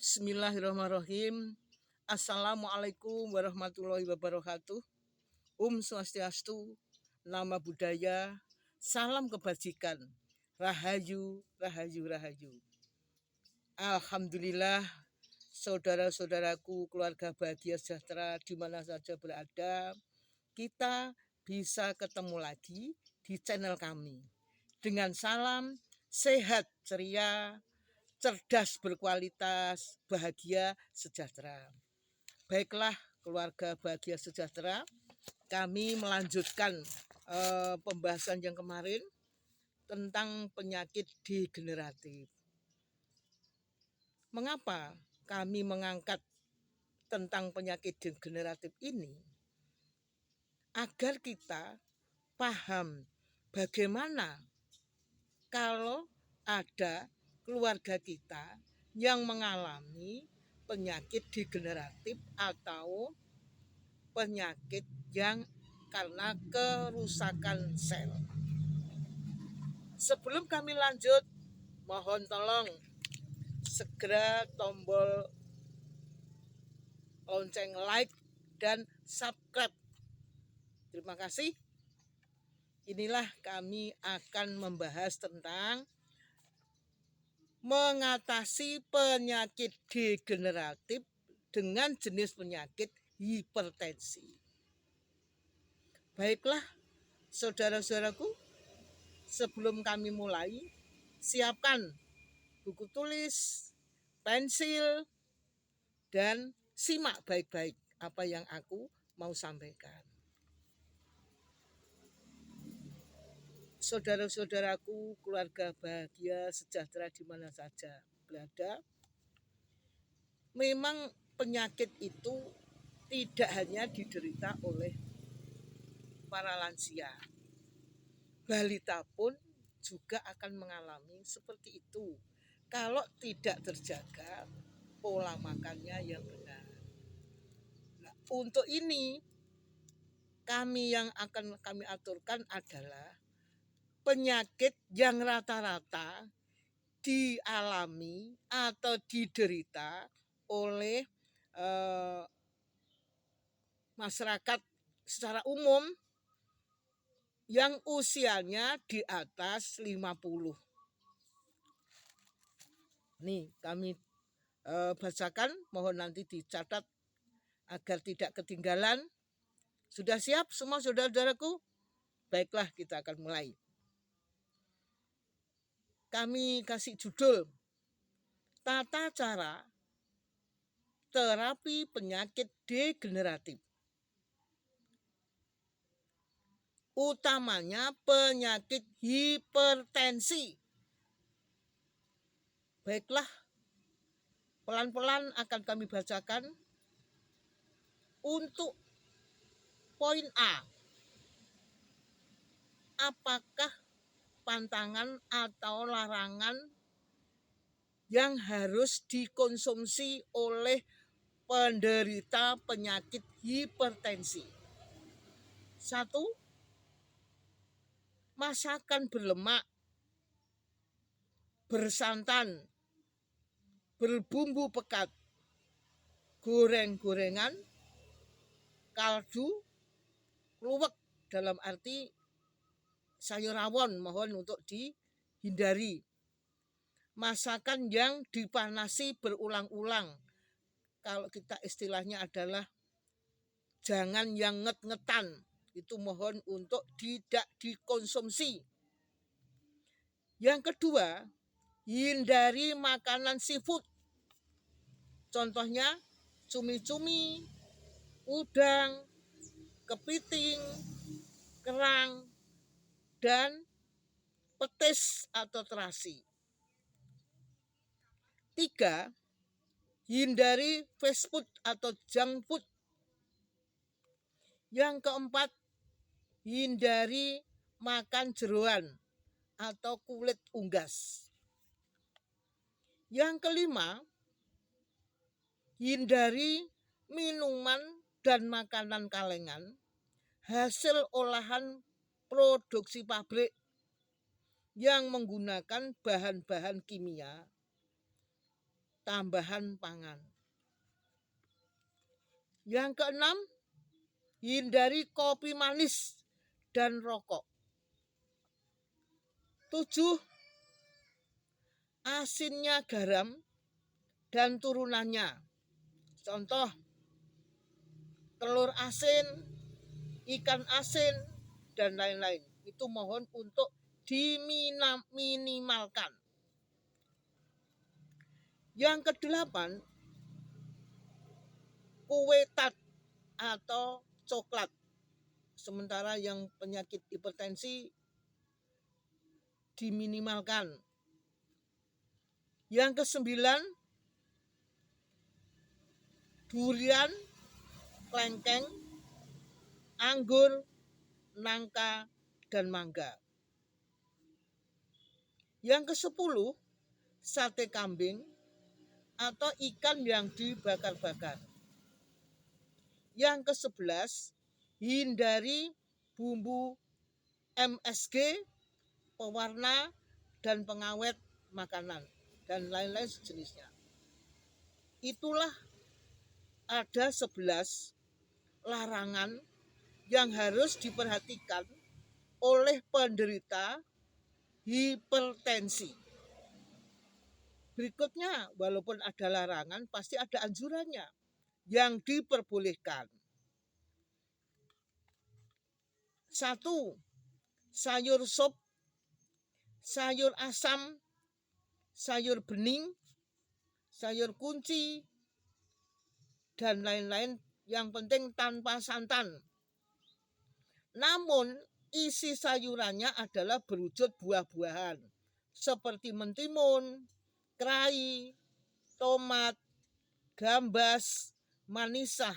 Bismillahirrahmanirrahim. Assalamualaikum warahmatullahi wabarakatuh. Swastiastu, nama budaya, salam kebajikan. Rahayu, rahayu, rahayu. Alhamdulillah, saudara-saudaraku, keluarga bahagia sejahtera di mana saja berada, kita bisa ketemu lagi di channel kami. Dengan salam sehat, ceria, cerdas, berkualitas, bahagia, sejahtera. Baiklah, keluarga bahagia sejahtera, kami melanjutkan pembahasan yang kemarin tentang penyakit degeneratif. Mengapa kami mengangkat tentang penyakit degeneratif ini? Agar kita paham bagaimana kalau ada keluarga kita yang mengalami penyakit degeneratif atau penyakit yang karena kerusakan sel. Sebelum kami lanjut, mohon tolong segera tombol lonceng like dan subscribe. Terima kasih. Inilah kami akan membahas tentang mengatasi penyakit degeneratif dengan jenis penyakit hipertensi. Baiklah, saudara-saudaraku, sebelum kami mulai, siapkan buku tulis, pensil, dan simak baik-baik apa yang aku mau sampaikan. Saudara-saudaraku, keluarga bahagia sejahtera di mana saja berada, memang penyakit itu tidak hanya diderita oleh para lansia. Balita pun juga akan mengalami seperti itu kalau tidak terjaga pola makannya yang benar. Nah, untuk ini yang akan kami aturkan adalah penyakit yang rata-rata dialami atau diderita oleh masyarakat secara umum yang usianya di atas 50. Nih, kami bacakan, mohon nanti dicatat agar tidak ketinggalan. Sudah siap semua saudara-saudaraku? Baiklah, kita akan mulai. Kami kasih judul Tata Cara Terapi Penyakit Degeneratif. Utamanya penyakit hipertensi. Baiklah, pelan-pelan akan kami bacakan. Untuk poin A, apakah pantangan atau larangan yang harus dikonsumsi oleh penderita penyakit hipertensi? 1. Masakan berlemak, bersantan, berbumbu pekat, goreng-gorengan, kaldu, kluwek dalam arti sayur rawon, mohon untuk dihindari. Masakan yang dipanasi berulang-ulang, kalau kita istilahnya adalah jangan yang nget-ngetan, itu mohon untuk tidak dikonsumsi. Yang kedua, hindari makanan seafood. Contohnya cumi-cumi, udang, kepiting, kerang, dan petis atau terasi. 3. Hindari fast food atau junk food. Yang keempat, hindari makan jeroan atau kulit unggas. Yang kelima, hindari minuman dan makanan kalengan hasil olahan produksi pabrik yang menggunakan bahan-bahan kimia tambahan pangan. Yang keenam, hindari kopi manis dan rokok. 7. Asinnya garam dan turunannya. Contoh, telur asin, ikan asin, dan lain-lain. Itu mohon untuk diminimalkan. Yang kedelapan, kue tart atau coklat. Sementara yang penyakit hipertensi diminimalkan. Yang kesembilan, durian, klengkeng, anggur, nangka, dan mangga. Yang ke-10, sate kambing atau ikan yang dibakar-bakar. Yang ke-11, hindari bumbu MSG, pewarna, dan pengawet makanan, dan lain-lain sejenisnya. Itulah ada 11 larangan yang harus diperhatikan oleh penderita hipertensi. Berikutnya, walaupun ada larangan, pasti ada anjurannya yang diperbolehkan. 1. Sayur sop, sayur asam, sayur bening, sayur kunci, dan lain-lain, yang penting tanpa santan. Namun isi sayurannya adalah berwujud buah-buahan seperti mentimun, kerai, tomat, gambas, manisah,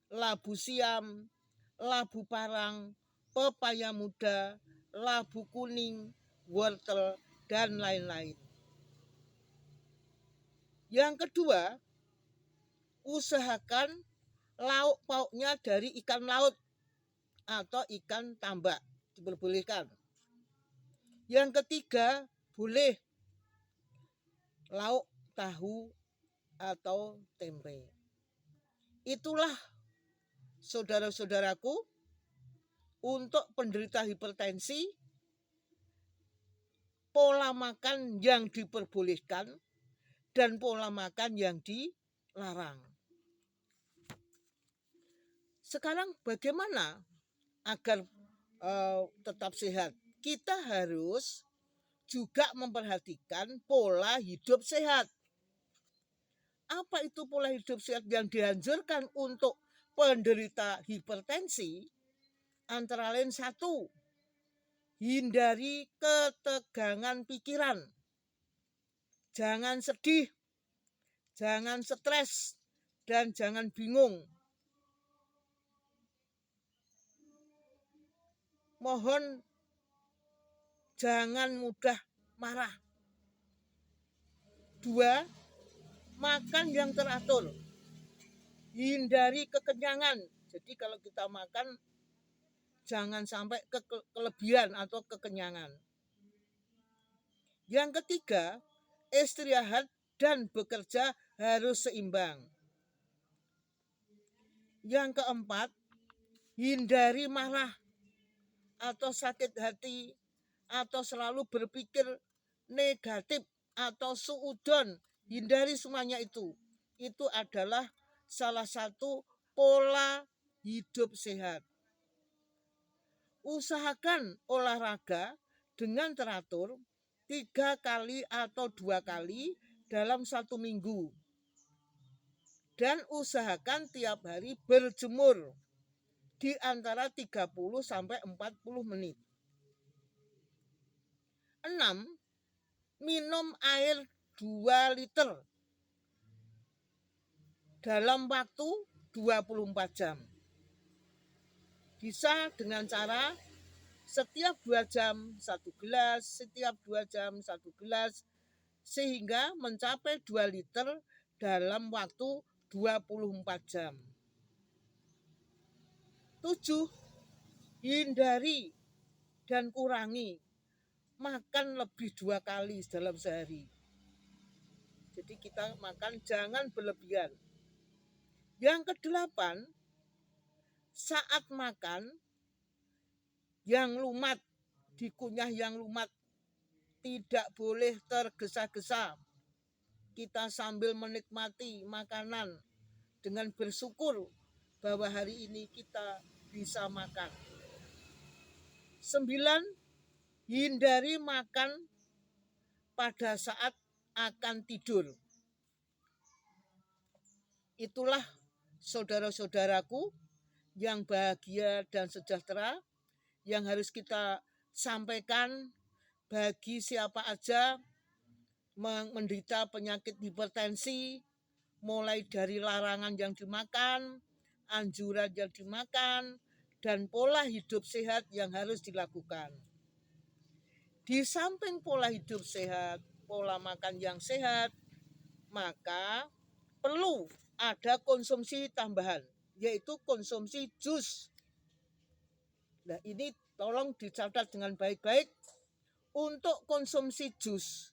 labu siam, labu parang, pepaya muda, labu kuning, wortel, dan lain-lain. Yang kedua, usahakan lauk pauknya dari ikan laut atau ikan tambak, diperbolehkan. Yang ketiga, boleh lauk tahu atau tempe. Itulah saudara-saudaraku, untuk penderita hipertensi, pola makan yang diperbolehkan dan pola makan yang dilarang. Sekarang bagaimana agar tetap sehat? Kita harus juga memperhatikan pola hidup sehat. Apa itu pola hidup sehat yang dianjurkan untuk penderita hipertensi? Antara lain 1, hindari ketegangan pikiran. Jangan sedih, jangan stres, dan jangan bingung. Mohon jangan mudah marah. 2, makan yang teratur. Hindari kekenyangan. Jadi kalau kita makan, jangan sampai kelebihan atau kekenyangan. Yang ketiga, istirahat dan bekerja harus seimbang. Yang keempat, hindari marah atau sakit hati atau selalu berpikir negatif atau suudon. Hindari semuanya itu. Itu adalah salah satu pola hidup sehat. Usahakan olahraga dengan teratur 3 kali atau 2 kali dalam 1 minggu. Dan usahakan tiap hari berjemur di antara 30 sampai 40 menit. 6. Minum air 2 liter dalam waktu 24 jam. Bisa dengan cara setiap 2 jam 1 gelas, setiap 2 jam 1 gelas, sehingga mencapai 2 liter dalam waktu 24 jam. 7. Hindari dan kurangi makan lebih 2 kali dalam sehari. Jadi kita makan jangan berlebihan. Yang kedelapan, saat makan yang lumat, dikunyah yang lumat, tidak boleh tergesa-gesa. Kita sambil menikmati makanan dengan bersyukur bahwa hari ini kita bisa makan. 9, hindari makan pada saat akan tidur. Itulah saudara-saudaraku yang bahagia dan sejahtera yang harus kita sampaikan bagi siapa aja menderita penyakit hipertensi, mulai dari larangan yang dimakan, anjuran yang dimakan, dan pola hidup sehat yang harus dilakukan. Di samping pola hidup sehat, pola makan yang sehat, maka perlu ada konsumsi tambahan, yaitu konsumsi jus. Nah, ini tolong dicatat dengan baik-baik. Untuk konsumsi jus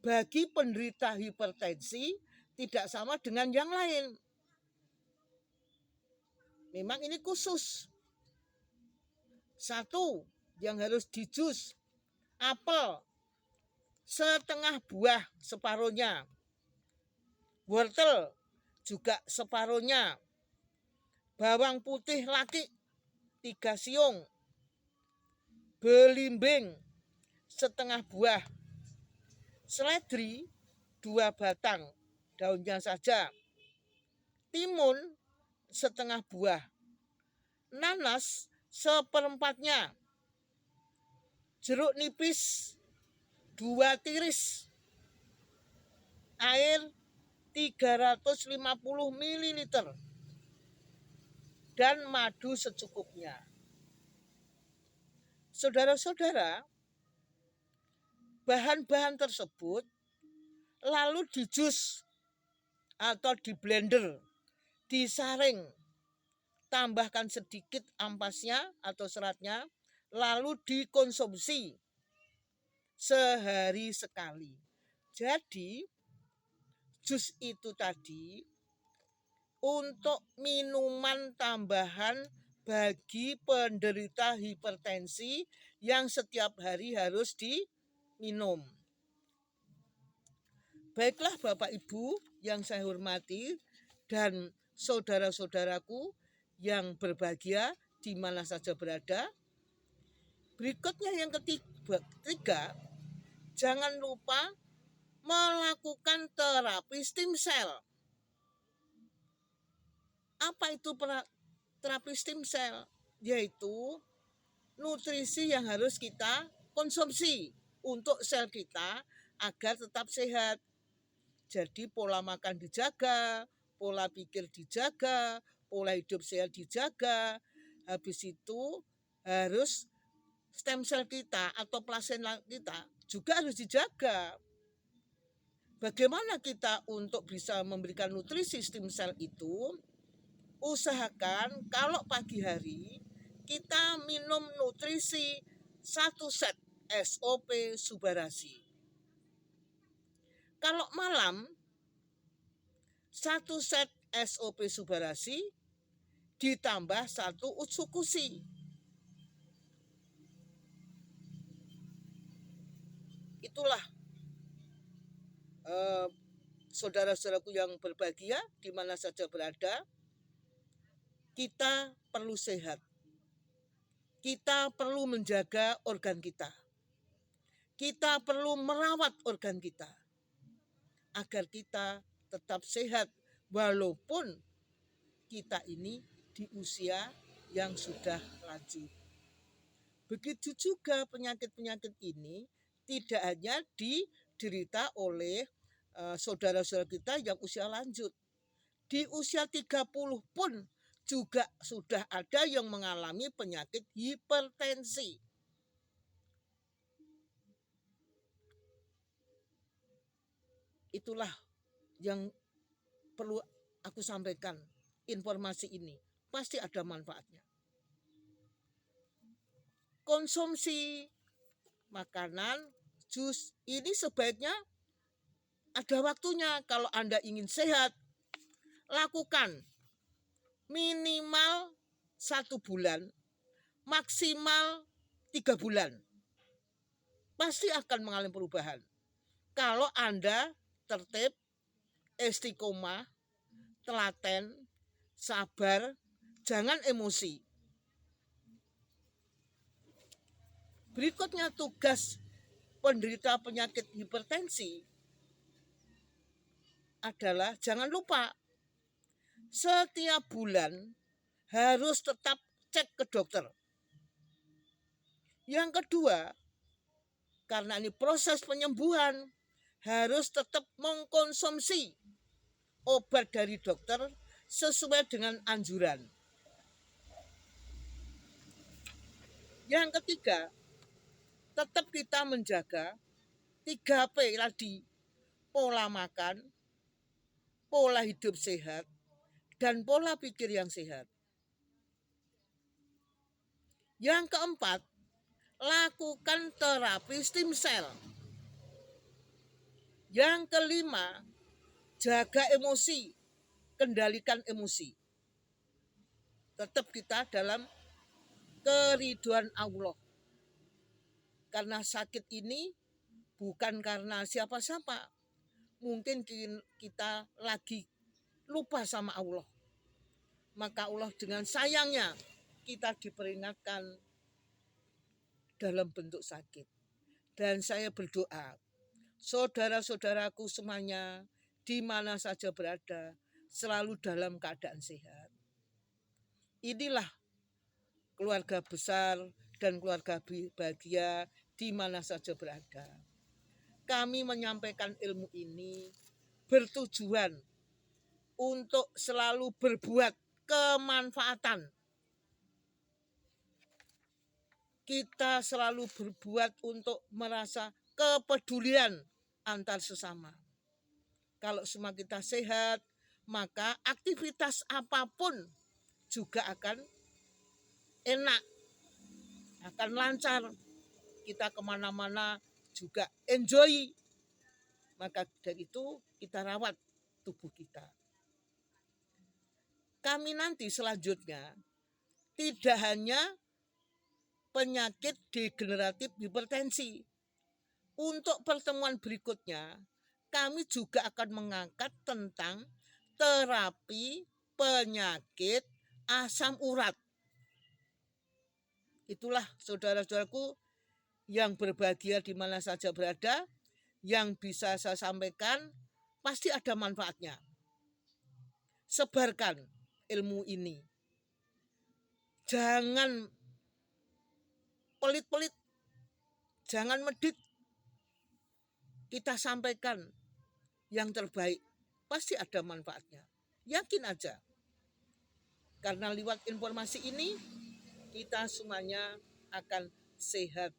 bagi penderita hipertensi tidak sama dengan yang lain. Memang ini khusus. 1 yang harus di jus, apel setengah buah separuhnya, wortel juga separuhnya, bawang putih laki 3 siung, belimbing setengah buah, seledri 2 batang, daunnya saja, timun setengah buah, nanas seperempatnya, jeruk nipis 2 tiris, air 350 ml, dan madu secukupnya. Saudara-saudara, bahan-bahan tersebut lalu dijus atau di blender, disaring, tambahkan sedikit ampasnya atau seratnya, lalu dikonsumsi sehari sekali. Jadi jus itu tadi untuk minuman tambahan bagi penderita hipertensi yang setiap hari harus diminum. Baiklah Bapak Ibu yang saya hormati dan saudara-saudaraku yang berbahagia di mana saja berada. Berikutnya yang ketiga, jangan lupa melakukan terapi stem cell. Apa itu terapi stem cell? Yaitu nutrisi yang harus kita konsumsi untuk sel kita agar tetap sehat. Jadi pola makan dijaga, pola pikir dijaga, pola hidup sehat dijaga. Habis itu harus stem cell kita atau plasenta kita juga harus dijaga. Bagaimana kita untuk bisa memberikan nutrisi stem cell itu? Usahakan kalau pagi hari kita minum nutrisi 1 set SOP Subarasi. Kalau malam 1 set SOP Subarasi ditambah 1 Utsukushi. Itulah saudara-saudaraku yang berbahagia di mana saja berada. Kita perlu sehat. Kita perlu menjaga organ kita. Kita perlu merawat organ kita agar kita tetap sehat walaupun kita ini di usia yang sudah lanjut. Begitu juga penyakit-penyakit ini tidak hanya diderita oleh saudara-saudara kita yang usia lanjut. Di usia 30 pun juga sudah ada yang mengalami penyakit hipertensi. Itulah yang perlu aku sampaikan, informasi ini pasti ada manfaatnya. Konsumsi makanan, jus ini sebaiknya ada waktunya. Kalau Anda ingin sehat, lakukan minimal 1 bulan, maksimal 3 bulan. Pasti akan mengalami perubahan. Kalau Anda tertib, istiqomah, telaten, sabar, jangan emosi. Berikutnya tugas penderita penyakit hipertensi adalah jangan lupa setiap bulan harus tetap cek ke dokter. Yang kedua, karena ini proses penyembuhan, harus tetap mengkonsumsi obat dari dokter sesuai dengan anjuran. Yang ketiga, tetap kita menjaga 3P tadi, pola makan, pola hidup sehat, dan pola pikir yang sehat. Yang keempat, lakukan terapi stem cell. Yang kelima, jaga emosi, kendalikan emosi. Tetap kita dalam keridhaan Allah. Karena sakit ini bukan karena siapa-siapa. Mungkin kita lagi lupa sama Allah. Maka Allah dengan sayangnya kita diperingatkan dalam bentuk sakit. Dan saya berdoa, saudara-saudaraku semuanya di mana saja berada, selalu dalam keadaan sehat. Inilah keluarga besar dan keluarga bahagia di mana saja berada. Kami menyampaikan ilmu ini bertujuan untuk selalu berbuat kemanfaatan. Kita selalu berbuat untuk merasa kepedulian antar sesama. Kalau semua kita sehat, maka aktivitas apapun juga akan enak, akan lancar. Kita kemana-mana juga enjoy. Maka dari itu kita rawat tubuh kita. Kami nanti selanjutnya tidak hanya penyakit degeneratif hipertensi. Untuk pertemuan berikutnya, kami juga akan mengangkat tentang terapi penyakit asam urat. Itulah saudara-saudaraku yang berbahagia di mana saja berada, yang bisa saya sampaikan pasti ada manfaatnya. Sebarkan ilmu ini. Jangan pelit-pelit, jangan medit. Kita sampaikan yang terbaik, pasti ada manfaatnya. Yakin aja. Karena lewat informasi ini, kita semuanya akan sehat,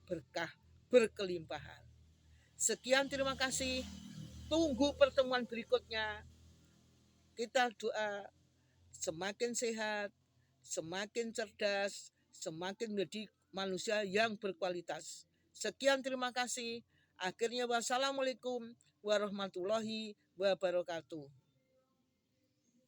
berkah, berkelimpahan. Sekian, terima kasih. Tunggu pertemuan berikutnya. Kita doa semakin sehat, semakin cerdas, semakin menjadi manusia yang berkualitas. Sekian, terima kasih. Akhirnya wassalamualaikum warahmatullahi wabarakatuh.